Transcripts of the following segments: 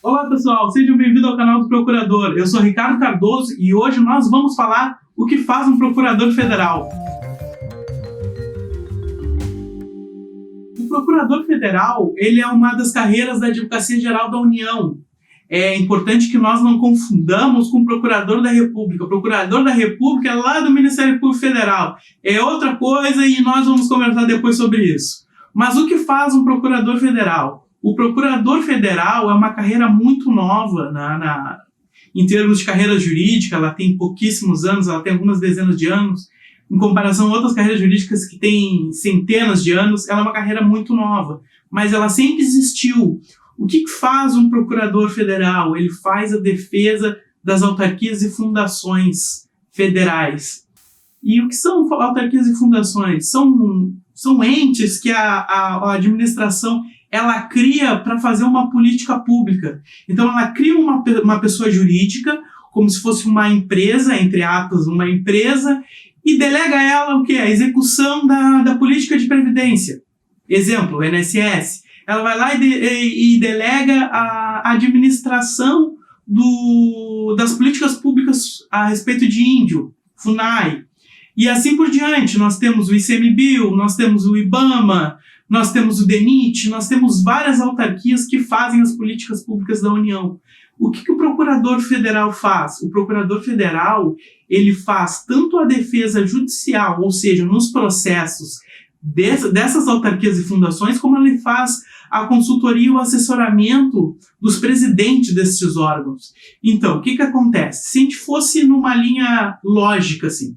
Olá pessoal, sejam bem-vindos ao canal do Procurador. Eu sou Ricardo Cardoso e hoje nós vamos falar o que faz um procurador federal. O procurador federal, ele é uma das carreiras da Advocacia Geral da União. É importante que nós não confundamos com o Procurador da República. O Procurador da República é lá do Ministério Público Federal. É outra coisa e nós vamos conversar depois sobre isso. Mas o que faz um procurador federal? O procurador federal é uma carreira muito nova em termos de carreira jurídica. Ela tem pouquíssimos anos, ela tem algumas dezenas de anos. Em comparação a outras carreiras jurídicas que têm centenas de anos, ela é uma carreira muito nova, mas ela sempre existiu. O que faz um procurador federal? Ele faz a defesa das autarquias e fundações federais. E o que são autarquias e fundações? São entes que a administração ela cria para fazer uma política pública. Então ela cria uma pessoa jurídica, como se fosse uma empresa, entre aspas, uma empresa, e delega a ela o quê? A execução da política de previdência. Exemplo, o INSS. Ela vai lá e delega a administração das políticas públicas a respeito de índio, FUNAI. E assim por diante. Nós temos o ICMBio, nós temos o IBAMA, nós temos o DENIT, nós temos várias autarquias que fazem as políticas públicas da União. O que o procurador federal faz? O procurador federal, ele faz tanto a defesa judicial, ou seja, nos processos dessas autarquias e fundações, como ele faz a consultoria e o assessoramento dos presidentes desses órgãos. Então, o que acontece? Se a gente fosse numa linha lógica, assim,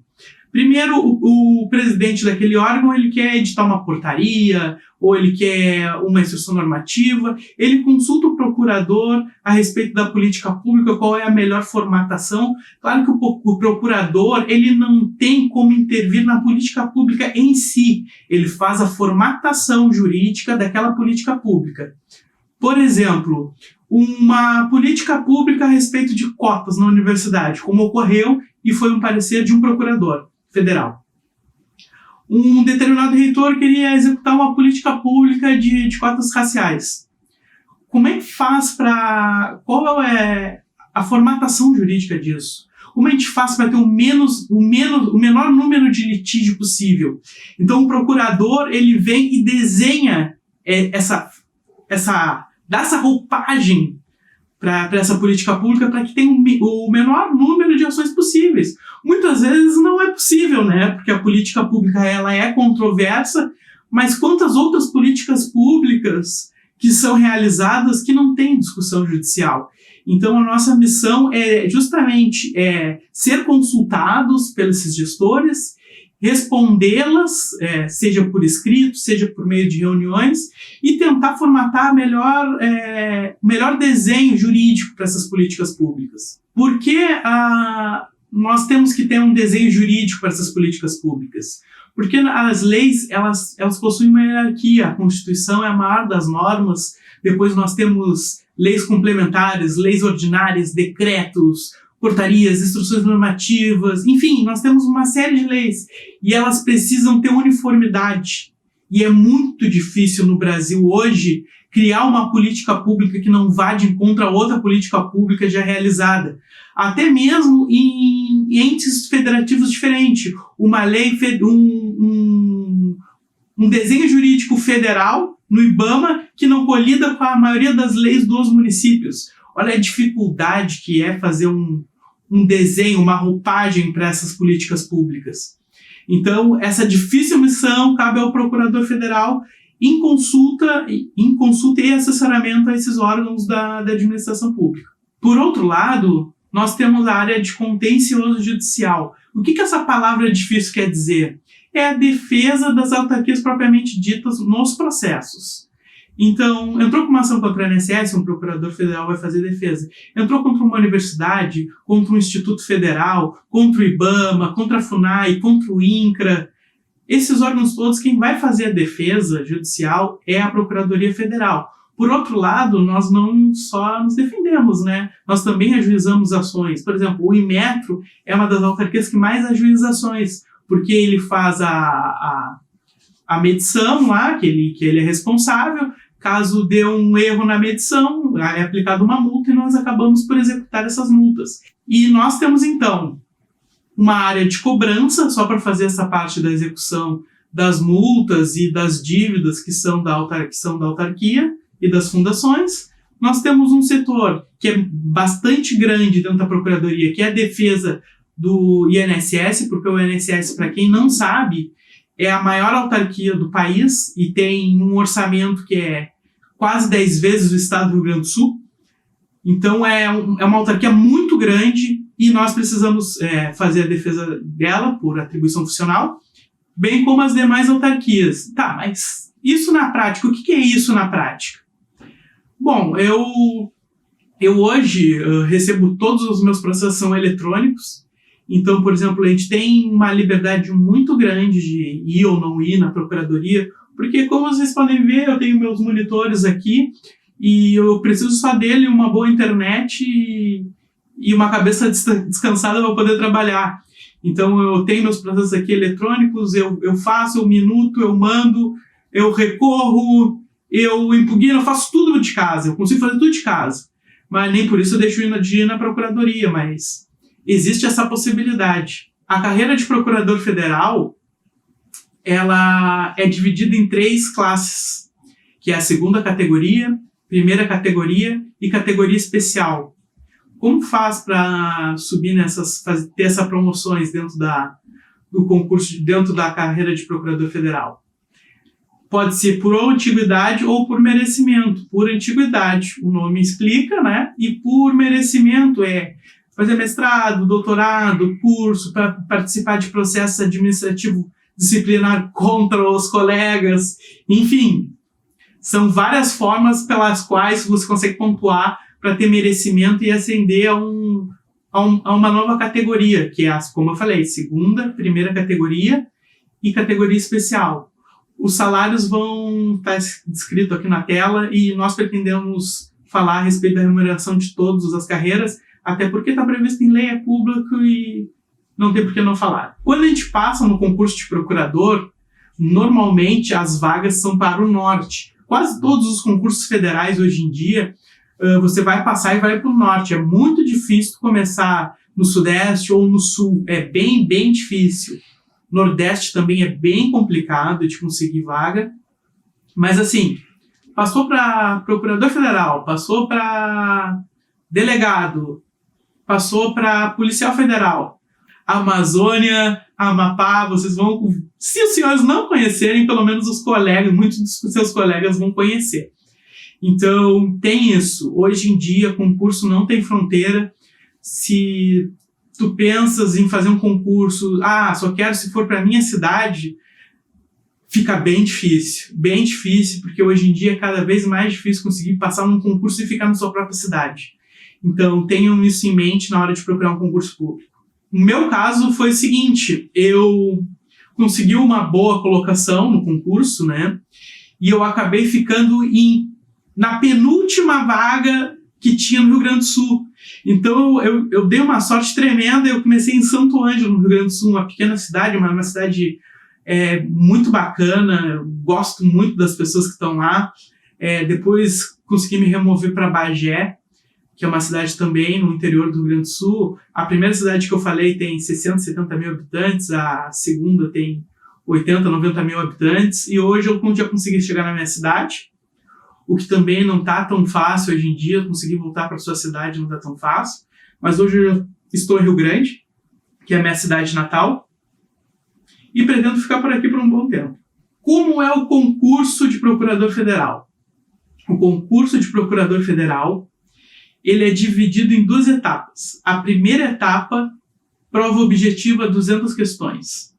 primeiro, o presidente daquele órgão, ele quer editar uma portaria, ou ele quer uma instrução normativa, ele consulta o procurador a respeito da política pública, qual é a melhor formatação. Claro que o procurador, ele não tem como intervir na política pública em si, ele faz a formatação jurídica daquela política pública. Por exemplo, uma política pública a respeito de cotas na universidade, como ocorreu e foi um parecer de um procurador federal. Um determinado reitor queria executar uma política pública de cotas raciais. Como é que faz qual é a formatação jurídica disso? Como a gente faz para ter o menor número de litígio possível? Então o procurador, ele vem e desenha dá essa roupagem para essa política pública para que tenha o menor número de ações possíveis. Muitas vezes não é possível, né? Porque a política pública ela é controversa, mas quantas outras políticas públicas que são realizadas que não têm discussão judicial? Então a nossa missão é justamente ser consultados pelos gestores, respondê-las, seja por escrito, seja por meio de reuniões, e tentar formatar melhor desenho jurídico para essas políticas públicas. Por que nós temos que ter um desenho jurídico para essas políticas públicas? Porque as leis, elas possuem uma hierarquia, a Constituição é a maior das normas, depois nós temos leis complementares, leis ordinárias, decretos, portarias, instruções normativas, enfim, nós temos uma série de leis e elas precisam ter uniformidade. E é muito difícil no Brasil hoje criar uma política pública que não vá de encontro a outra política pública já realizada. Até mesmo em entes federativos diferentes. Uma lei, um desenho jurídico federal no IBAMA que não colida com a maioria das leis dos municípios. Olha a dificuldade que é fazer um desenho, uma roupagem para essas políticas públicas. Então, essa difícil missão cabe ao procurador federal em consulta e assessoramento a esses órgãos da administração pública. Por outro lado, nós temos a área de contencioso judicial. O que essa palavra difícil quer dizer? É a defesa das autarquias propriamente ditas nos processos. Então, entrou com uma ação contra a INSS, um procurador federal vai fazer defesa. Entrou contra uma universidade, contra um instituto federal, contra o IBAMA, contra a FUNAI, contra o INCRA. Esses órgãos todos, quem vai fazer a defesa judicial é a Procuradoria Federal. Por outro lado, nós não só nos defendemos, né? Nós também ajuizamos ações. Por exemplo, o Inmetro é uma das autarquias que mais ajuiza ações, porque ele faz a medição lá, que ele é responsável, Caso dê um erro na medição, é aplicada uma multa e nós acabamos por executar essas multas. E nós temos, então, uma área de cobrança, só para fazer essa parte da execução das multas e das dívidas que são da autarquia e das fundações. Nós temos um setor que é bastante grande dentro da Procuradoria, que é a defesa do INSS, porque o INSS, para quem não sabe, é a maior autarquia do país e tem um orçamento que é quase 10 vezes o estado do Rio Grande do Sul. Então é uma autarquia muito grande e nós precisamos fazer a defesa dela por atribuição funcional, bem como as demais autarquias. Tá, mas isso na prática, o que é isso na prática? Bom, eu hoje recebo todos os meus processos são eletrônicos. Então, por exemplo, a gente tem uma liberdade muito grande de ir ou não ir na Procuradoria, porque, como vocês podem ver, eu tenho meus monitores aqui e eu preciso só dele, uma boa internet e uma cabeça descansada para poder trabalhar. Então, eu tenho meus processos aqui eletrônicos, eu faço, eu minuto, eu mando, eu recorro, eu impugno, eu faço tudo de casa, eu consigo fazer tudo de casa. Mas nem por isso eu deixo de ir na Procuradoria, mas existe essa possibilidade. A carreira de procurador federal, ela é dividida em 3 classes, que é a segunda categoria, primeira categoria e categoria especial. Como faz para subir ter essas promoções dentro do concurso, dentro da carreira de procurador federal? Pode ser por antiguidade ou por merecimento. Por antiguidade, o nome explica, né? E por merecimento é fazer mestrado, doutorado, curso, para participar de processo administrativo disciplinar contra os colegas, enfim. São várias formas pelas quais você consegue pontuar para ter merecimento e ascender a uma nova categoria, que é, como eu falei, segunda, primeira categoria e categoria especial. Os salários vão estar descrito aqui na tela e nós pretendemos falar a respeito da remuneração de todas as carreiras, até porque está previsto em lei, é público e não tem por que não falar. Quando a gente passa no concurso de procurador, normalmente as vagas são para o norte. Quase todos os concursos federais hoje em dia, você vai passar e vai para o norte. É muito difícil começar no sudeste ou no sul. É bem, bem difícil. Nordeste também é bem complicado de conseguir vaga. Mas assim, passou para procurador federal, passou para delegado, passou para policial federal, Amazônia, Amapá, vocês vão... Se os senhores não conhecerem, pelo menos os colegas, muitos dos seus colegas vão conhecer. Então, tem isso. Hoje em dia, concurso não tem fronteira. Se tu pensas em fazer um concurso, só quero se for para minha cidade, fica bem difícil, porque hoje em dia é cada vez mais difícil conseguir passar num concurso e ficar na sua própria cidade. Então, tenham isso em mente na hora de procurar um concurso público. No meu caso, foi o seguinte, eu consegui uma boa colocação no concurso, né? E eu acabei ficando na penúltima vaga que tinha no Rio Grande do Sul. Então, eu dei uma sorte tremenda, eu comecei em Santo Ângelo, no Rio Grande do Sul, uma pequena cidade, uma cidade muito bacana, eu gosto muito das pessoas que estão lá. Depois consegui me remover para Bagé, que é uma cidade também no interior do Rio Grande do Sul. A primeira cidade que eu falei tem 60, 70 mil habitantes, a segunda tem 80, 90 mil habitantes, e hoje eu já consegui chegar na minha cidade, o que também não está tão fácil hoje em dia, conseguir voltar para a sua cidade não está tão fácil, mas hoje eu estou em Rio Grande, que é a minha cidade natal, e pretendo ficar por aqui por um bom tempo. Como é o concurso de procurador federal? O concurso de procurador federal, ele é dividido em 2 etapas. A primeira etapa, prova objetiva 200 questões.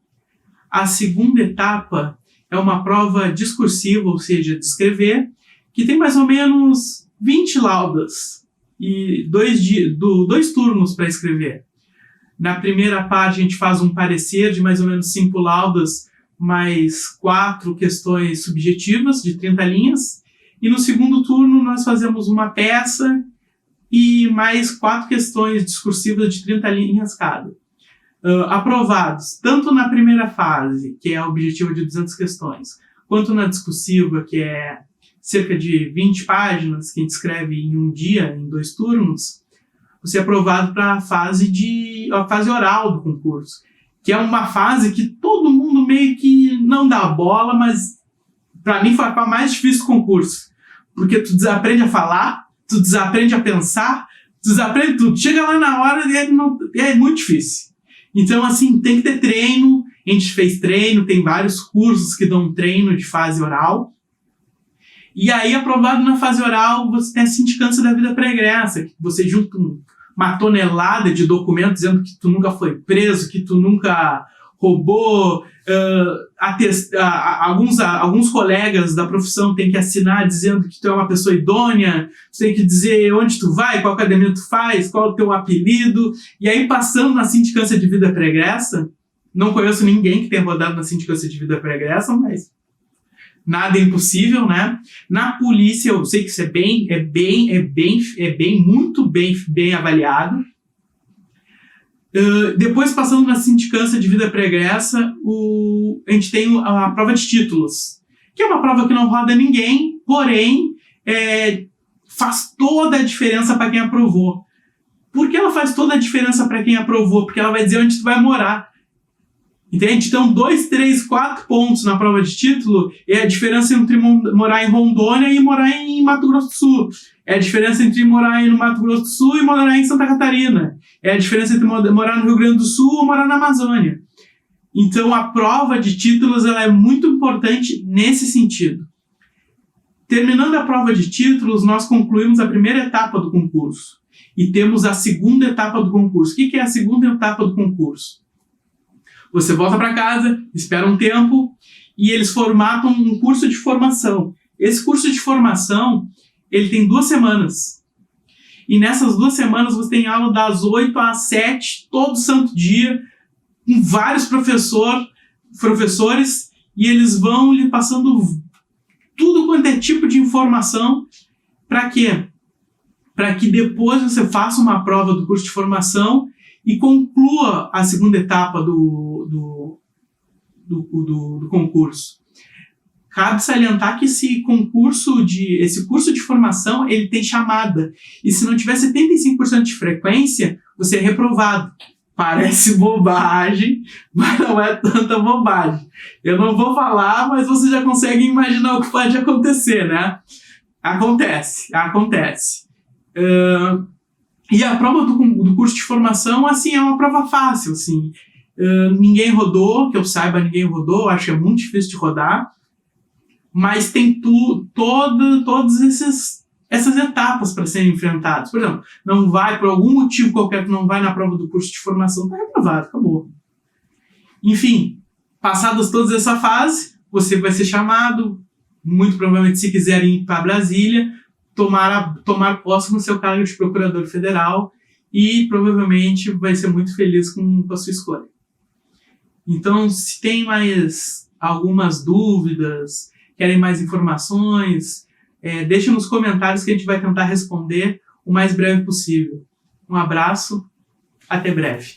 A segunda etapa é uma prova discursiva, ou seja, de escrever, que tem mais ou menos 20 laudas e 2 turnos para escrever. Na primeira parte, a gente faz um parecer de mais ou menos 5 laudas, mais 4 questões subjetivas de 30 linhas. E no segundo turno, nós fazemos uma peça e mais 4 questões discursivas de 30 linhas cada. Aprovados, tanto na primeira fase, que é a objetiva de 200 questões, quanto na discursiva, que é cerca de 20 páginas, que a gente escreve em um dia, em 2 turnos, você é aprovado para a fase oral do concurso, que é uma fase que todo mundo meio que não dá bola, mas para mim foi a mais difícil do concurso, porque tu desaprende a falar, tu desaprende a pensar, tu desaprende tudo. Chega lá na hora e é muito difícil. Então, assim, tem que ter treino. A gente fez treino, tem vários cursos que dão treino de fase oral. E aí, aprovado na fase oral, você tem a sindicância da vida pregressa, que você junta uma tonelada de documentos dizendo que tu nunca foi preso, que tu nunca roubou. Alguns colegas da profissão têm que assinar dizendo que tu é uma pessoa idônea, tu tem que dizer onde tu vai, qual academia tu faz, qual é o teu apelido. E aí, passando na sindicância de vida pregressa, não conheço ninguém que tenha rodado na sindicância de vida pregressa, mas nada é impossível, né? Na polícia, eu sei que isso muito bem avaliado. Depois, passando na sindicância de vida pregressa, a gente tem a prova de títulos, que é uma prova que não roda ninguém, porém, faz toda a diferença para quem aprovou. Por que ela faz toda a diferença para quem aprovou? Porque ela vai dizer onde tu vai morar. Entende? Então, 2, 3, 4 pontos na prova de título é a diferença entre morar em Rondônia e morar em Mato Grosso do Sul. É a diferença entre morar no Mato Grosso do Sul e morar em Santa Catarina. É a diferença entre morar no Rio Grande do Sul ou morar na Amazônia. Então, a prova de títulos ela é muito importante nesse sentido. Terminando a prova de títulos, nós concluímos a primeira etapa do concurso. E temos a segunda etapa do concurso. O que é a segunda etapa do concurso? Você volta para casa, espera um tempo e eles formatam um curso de formação. Esse curso de formação, ele tem 2 semanas. E nessas 2 semanas você tem aula das 8 às 7, todo santo dia, com vários professores, e eles vão lhe passando tudo quanto é tipo de informação. Para quê? Para que depois você faça uma prova do curso de formação e conclua a segunda etapa do concurso. Cabe salientar que esse curso de formação, ele tem chamada. E se não tiver 75% de frequência, você é reprovado. Parece bobagem, mas não é tanta bobagem. Eu não vou falar, mas você já consegue imaginar o que pode acontecer, né? Acontece. E a prova do curso de formação, assim, é uma prova fácil, assim. Ninguém rodou, que eu saiba, ninguém rodou, acho que é muito difícil de rodar, mas tem todas essas etapas para serem enfrentadas. Por exemplo, não vai, por algum motivo qualquer, que não vai na prova do curso de formação, está reprovado, acabou. Enfim, passadas todas essa fase, você vai ser chamado, muito provavelmente, se quiserem ir para Brasília, tomar posse no seu cargo de procurador federal e provavelmente vai ser muito feliz com a sua escolha. Então, se tem mais algumas dúvidas, querem mais informações, deixem nos comentários que a gente vai tentar responder o mais breve possível. Um abraço, até breve.